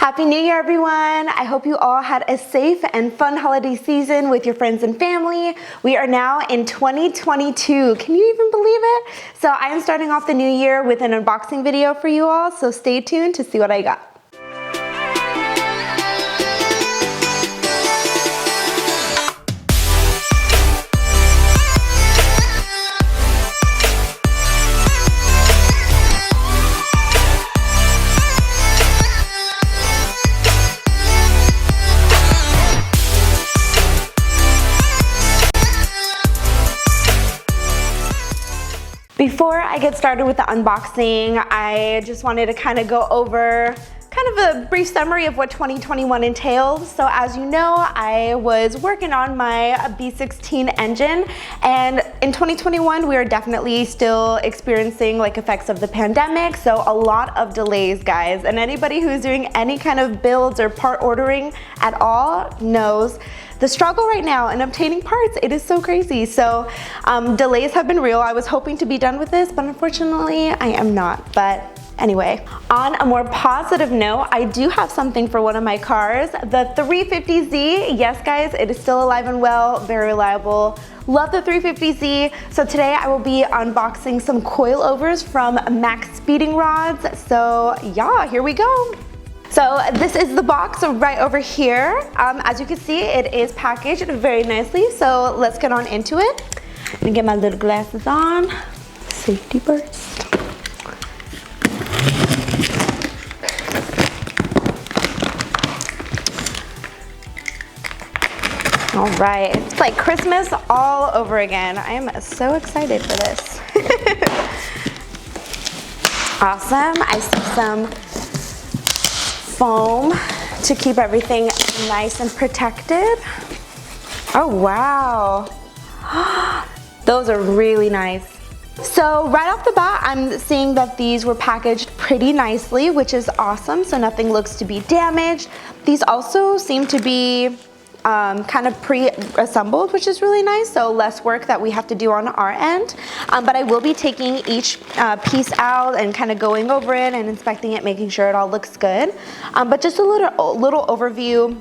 Happy New Year, everyone. I hope you all had a safe and fun holiday season with your friends and family. We are now in 2022. Can you even believe it? So I am starting off the new year with an unboxing video for you all, so stay tuned to see what I got. Before I get started with the unboxing, I just wanted to kind of go over kind of a brief summary of what 2021 entailed. So as you know, I was working on my B16 engine, and in 2021 we are definitely still experiencing like effects of the pandemic, so a lot of delays, guys. And anybody who's doing any kind of builds or part ordering at all knows the struggle right now in obtaining parts. It is so crazy. So delays have been real. I was hoping to be done with this, but unfortunately I am not. But anyway, on a more positive note, I do have something for one of my cars, the 350Z. Yes, guys, it is still alive and well, very reliable. Love the 350Z. So today I will be unboxing some coilovers from MaXpeedingRods. So yeah, here we go. So this is the box right over here. As you can see, it is packaged very nicely. So let's get on into it. I'm gonna get my little glasses on. Safety first. All right, it's like Christmas all over again. I am so excited for this. Awesome. I see some foam to keep everything nice and protected. Oh wow, those are really nice. So right off the bat, I'm seeing that these were packaged pretty nicely, which is awesome. So nothing looks to be damaged. These also seem to be kind of pre-assembled, which is really nice, so less work that we have to do on our end. But I will be taking each piece out and kind of going over it and inspecting it, making sure it all looks good. But just a little overview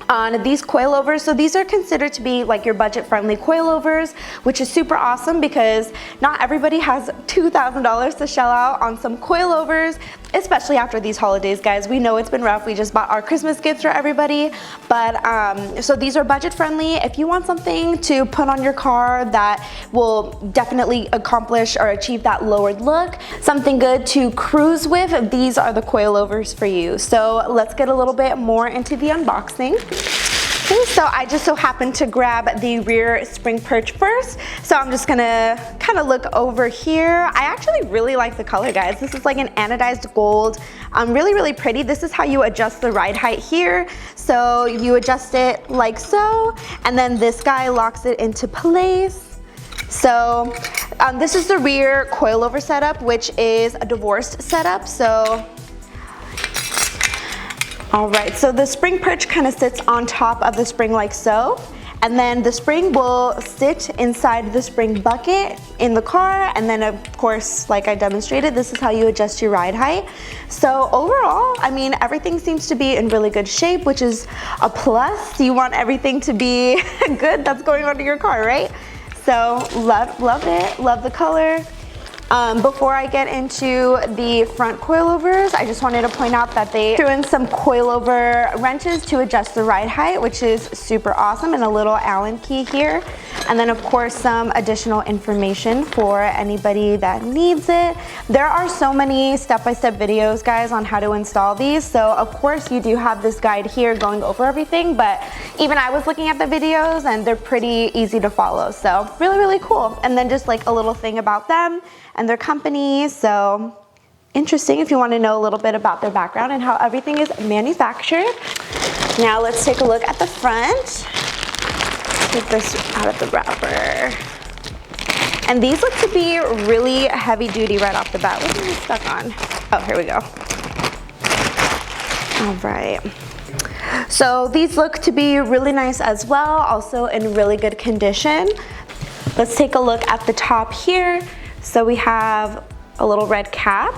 on these coilovers. So these are considered to be like your budget-friendly coilovers, which is super awesome because not everybody has $2,000 to shell out on some coilovers, especially after these holidays, guys. We know it's been rough. We just bought our Christmas gifts for everybody, but so these are budget-friendly. If you want something to put on your car that will definitely accomplish or achieve that lowered look, something good to cruise with, these are the coilovers for you. So let's get a little bit more into the unboxing. Okay, so I just so happened to grab the rear spring perch first. So I'm just gonna kind of look over here. I actually really like the color, guys. This is like an anodized gold. Really, really pretty. This is how you adjust the ride height here. So you adjust it like so, and then this guy locks it into place. So this is the rear coilover setup, which is a divorced setup. So all right, so the spring perch kind of sits on top of the spring like so, and then the spring will sit inside the spring bucket in the car, and then of course, like I demonstrated, this is how you adjust your ride height. So overall, I mean, everything seems to be in really good shape, which is a plus. You want everything to be good that's going onto your car, right? So love it, love the color. Before I get into the front coilovers, I just wanted to point out that they threw in some coilover wrenches to adjust the ride height, which is super awesome, and a little Allen key here. And then of course some additional information for anybody that needs it. There are so many step-by-step videos, guys, on how to install these. So of course you do have this guide here going over everything, but even I was looking at the videos and they're pretty easy to follow. So really, really cool. And then just like a little thing about them and their company. So interesting if you want to know a little bit about their background and how everything is manufactured. Now let's take a look at the front. Take this out of the wrapper. And these look to be really heavy duty right off the bat. What is this stuck on? Oh, here we go. All right. So these look to be really nice as well, also in really good condition. Let's take a look at the top here. So we have a little red cap.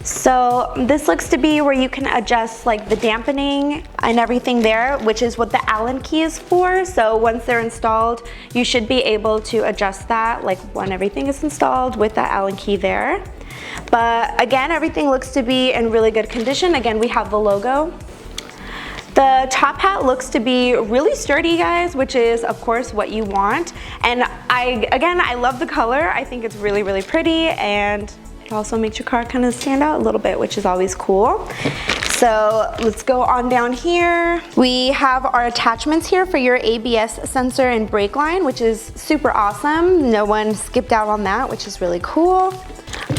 So this looks to be where you can adjust like the dampening and everything there, which is what the Allen key is for. So once they're installed, you should be able to adjust that like when everything is installed with that Allen key there. But again, everything looks to be in really good condition. Again, we have the logo. The top hat looks to be really sturdy, guys, which is of course what you want. And I love the color. I think it's really, really pretty, and it also makes your car kind of stand out a little bit, which is always cool. So let's go on down here. We have our attachments here for your ABS sensor and brake line, which is super awesome. No one skipped out on that, which is really cool.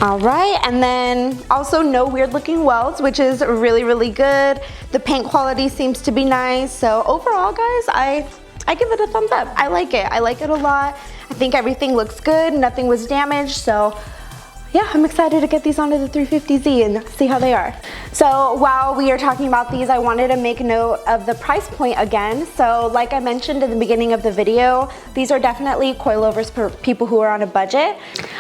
All right, and then also no weird looking welds, which is really, really good. The paint quality seems to be nice. So overall, guys, I give it a thumbs up. I like it a lot. I think everything looks good, nothing was damaged, so yeah, I'm excited to get these onto the 350Z and see how they are. So while we are talking about these, I wanted to make note of the price point again. So like I mentioned in the beginning of the video, these are definitely coilovers for people who are on a budget.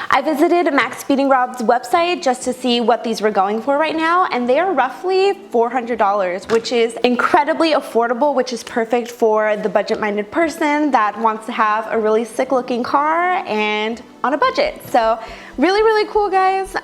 I visited MaXpeedingRods website just to see what these were going for right now, and they are roughly $400, which is incredibly affordable, which is perfect for the budget-minded person that wants to have a really sick looking car and on a budget. So really, really cool, guys.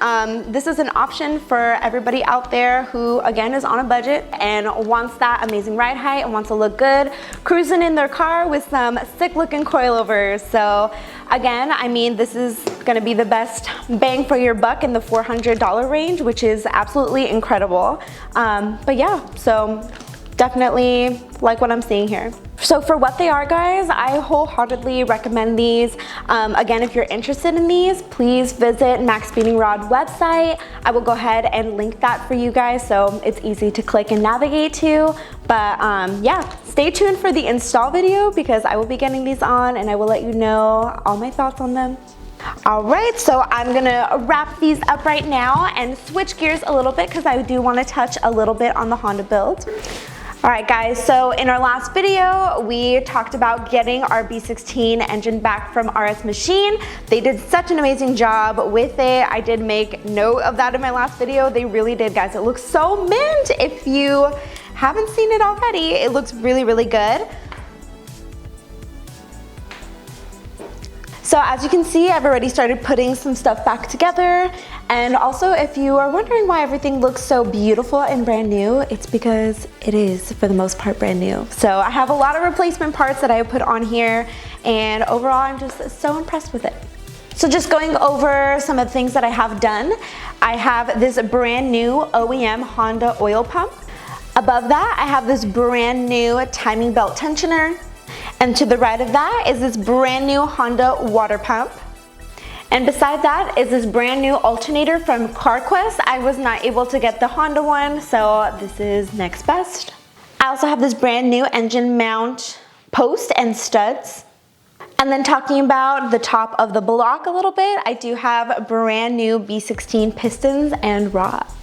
This is an option for everybody out there who, again, is on a budget and wants that amazing ride height and wants to look good cruising in their car with some sick looking coilovers. So again, I mean, this is gonna be the best bang for your buck in the $400 range, which is absolutely incredible. But yeah, so definitely like what I'm seeing here. So for what they are, guys, I wholeheartedly recommend these. Again, if you're interested in these, please visit MaXpeedingRods website. I will go ahead and link that for you guys so it's easy to click and navigate to. But yeah, stay tuned for the install video because I will be getting these on and I will let you know all my thoughts on them. All right, so I'm gonna wrap these up right now and switch gears a little bit because I do want to touch a little bit on the Honda build. All right, guys, so in our last video, we talked about getting our B16 engine back from RS Machine. They did such an amazing job with it. I did make note of that in my last video. They really did, guys. It looks so mint. If you haven't seen it already, it looks really, really good. So as you can see, I've already started putting some stuff back together. And also, if you are wondering why everything looks so beautiful and brand new, it's because it is, for the most part, brand new. So I have a lot of replacement parts that I put on here, and overall, I'm just so impressed with it. So just going over some of the things that I have done. I have this brand new OEM Honda oil pump. Above that, I have this brand new timing belt tensioner. And to the right of that is this brand new Honda water pump. And beside that is this brand new alternator from CarQuest. I was not able to get the Honda one, so this is next best. I also have this brand new engine mount post and studs. And then talking about the top of the block a little bit, I do have brand new B16 pistons and rods.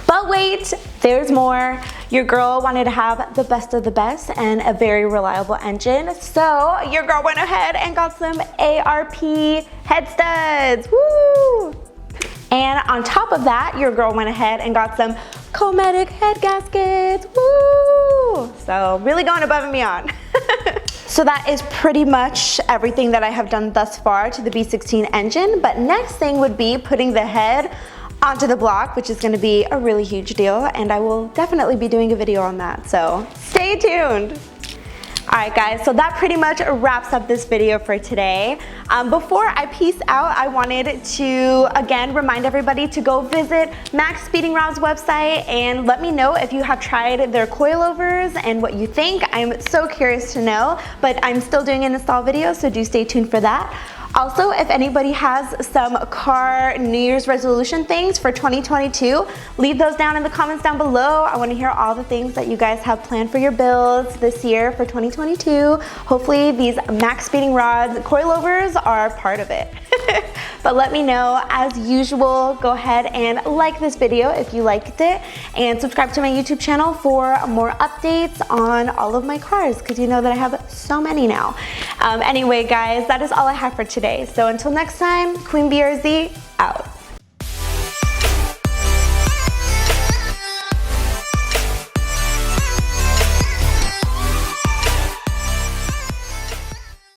But wait, there's more. Your girl wanted to have the best of the best and a very reliable engine. So your girl went ahead and got some ARP head studs. Woo! And on top of that, your girl went ahead and got some Cometic head gaskets. Woo! So really going above and beyond. So that is pretty much everything that I have done thus far to the B16 engine. But next thing would be putting the head onto the block, which is going to be a really huge deal, and I will definitely be doing a video on that, so stay tuned. Alright guys, so that pretty much wraps up this video for today. Before I peace out, I wanted to again remind everybody to go visit MaXpeedingRods website and let me know if you have tried their coilovers and what you think. I'm so curious to know, but I'm still doing an install video, so do stay tuned for that. Also, if anybody has some car New Year's resolution things for 2022, leave those down in the comments down below. I want to hear all the things that you guys have planned for your builds this year for 2022. Hopefully these MaXpeedingRods coilovers are part of it. But let me know. As usual, go ahead and like this video if you liked it, and subscribe to my YouTube channel for more updates on all of my cars, because you know that I have so many now. Anyway guys, that is all I have for today. So until next time, Queen BRZ out.